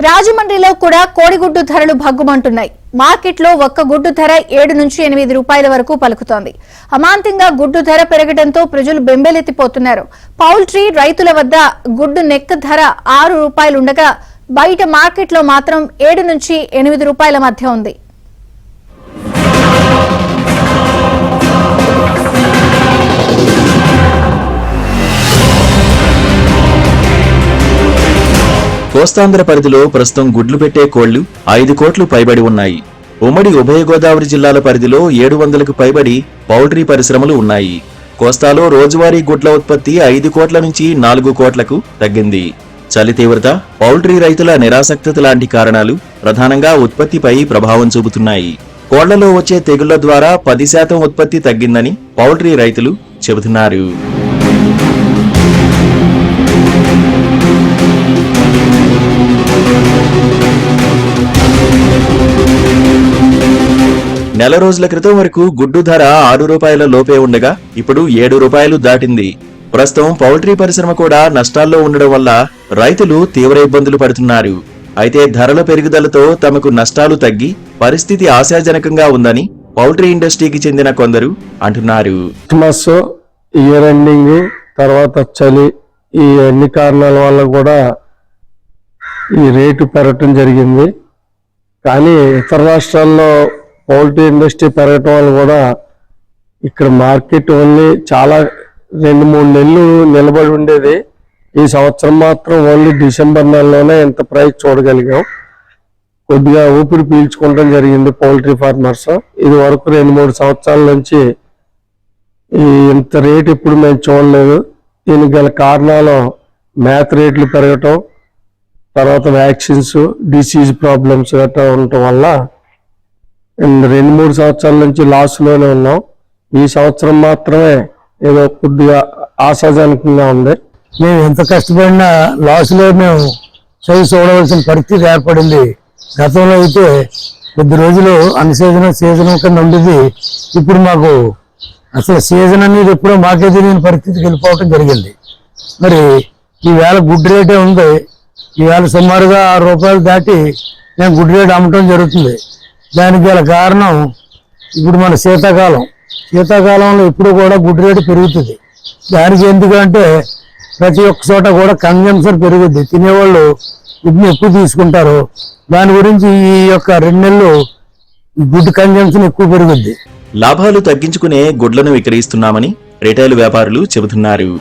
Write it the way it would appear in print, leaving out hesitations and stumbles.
రాజమండ్రిలో కూడా కోడిగుడ్డు ధరలు భగ్గుమంటున్నాయి. మార్కెట్లో ఒక్క గుడ్డు ధర 7 నుంచి 8 రూపాయల వరకు పలుకుతోంది. అమాంతంగా గుడ్డు ధర పెరగడంతో ప్రజలు బెంబేలెత్తిపోతున్నారు. పౌల్ట్రీ రైతుల వద్ద గుడ్డు నెక్ ధర 6 రూపాయలుండగా బయట మార్కెట్లో మాత్రం 7 నుంచి 8 రూపాయల మధ్య ఉంది. కోస్తాంధ్ర పరిధిలో ప్రస్తుతం గుడ్లు పెట్టే కోళ్లు 5 కోట్లు పైబడి ఉన్నాయి. ఉమ్మడి ఉభయ గోదావరి జిల్లాల పరిధిలో 700కు పైబడి పౌల్ట్రీ పరిశ్రమలు ఉన్నాయి. కోస్తాలో రోజువారీ గుడ్ల ఉత్పత్తి 5 కోట్ల నుంచి 4 కోట్లకు తగ్గింది. చలి తీవ్రత, పౌల్ట్రీ రైతుల నిరాసక్తత లాంటి కారణాలు ప్రధానంగా ఉత్పత్తిపై ప్రభావం చూపుతున్నాయి. కోళ్లలో వచ్చే తెగుళ్ల ద్వారా 10% ఉత్పత్తి తగ్గిందని పౌల్ట్రీ రైతులు చెబుతున్నారు. నెల రోజుల క్రితం వరకు గుడ్డు ధర 6 రూపాయల లోపే ఉండగా ఇప్పుడు 7 రూపాయలు దాటింది. ప్రస్తుతం పౌల్ట్రీ పరిశ్రమ కూడా నష్టాల్లో ఉండడం వల్ల రైతులు తీవ్ర ఇబ్బందులు పడుతున్నారు. అయితే ధరల పెరుగుదలతో తమకు నష్టాలు తగ్గి పరిస్థితి ఆశాజనకంగా ఉందని పౌల్ట్రీ ఇండస్ట్రీకి చెందిన కొందరు అంటున్నారు. ఇయర్ ఎండింగ్ తర్వాత చలి, ఈ అన్ని కారణాల వల్ల కూడా ఈ రేటు పెరగటం జరిగింది. కానీ ఇతర రాష్ట్రాల్లో పౌల్ట్రీ ఇండస్ట్రీ పెరగటం వల్ల కూడా ఇక్కడ మార్కెట్ ఓన్లీ చాలా 2-3 నెలలు నిలబడి ఉండేది. ఈ సంవత్సరం మాత్రం ఓన్లీ డిసెంబర్ నెలలోనే ఇంత ప్రైస్ చూడగలిగాం. కొద్దిగా ఊపిరి పీల్చుకోవడం జరిగింది పౌల్ట్రీ ఫార్మర్స్. ఇది వరకు 2-3 సంవత్సరాల నుంచి ఇంత రేటు ఇప్పుడు మేము చూడలేదు. దీనికి గల కారణాలు మేత రేట్లు పెరగటం, తర్వాత వ్యాక్సిన్స్, డిసీజ్ ప్రాబ్లమ్స్ గట్రా ఉండటం వల్ల 2-3 సంవత్సరాల నుంచి లాస్లోనే ఉన్నాం. ఈ సంవత్సరం మాత్రమే ఏదో కొద్దిగా ఆశాజనకంగా ఉంది. మేము ఎంత కష్టపడినా లాస్లో మేము చదువు చూడవలసిన పరిస్థితి ఏర్పడింది. గతంలో అయితే కొద్ది రోజులు సీజన్ కింద ఉండేది. ఇప్పుడు మాకు అసలు సీజన్ అనేది ఎప్పుడో మాకే తెలియని పరిస్థితికి వెళ్ళిపోవటం జరిగింది. మరి ఈవేళ గుడ్ రేటే ఉంది. ఈవేళ సుమారుగా 6 రూపాయలు దాటి మేము గుడ్ రేట్ అమ్మటం జరుగుతుంది. దానికి గల కారణం ఇప్పుడు మన శీతాకాలంలో ఇప్పుడు కూడా గుడ్ రేటు పెరుగుతుంది. దానికి ఎందుకంటే ప్రతి ఒక్క చోట కూడా కన్జంప్షన్ పెరుగుద్ది. తినేవాళ్ళు గుడ్ని ఎక్కువ తీసుకుంటారు. దాని గురించి ఈ యొక్క 2 నెలలు గుడ్ కన్జంప్షన్ ఎక్కువ పెరుగుద్ది. లాభాలు తగ్గించుకునే గుడ్లను విక్రయిస్తున్నామని రిటైల్ వ్యాపారులు చెబుతున్నారు.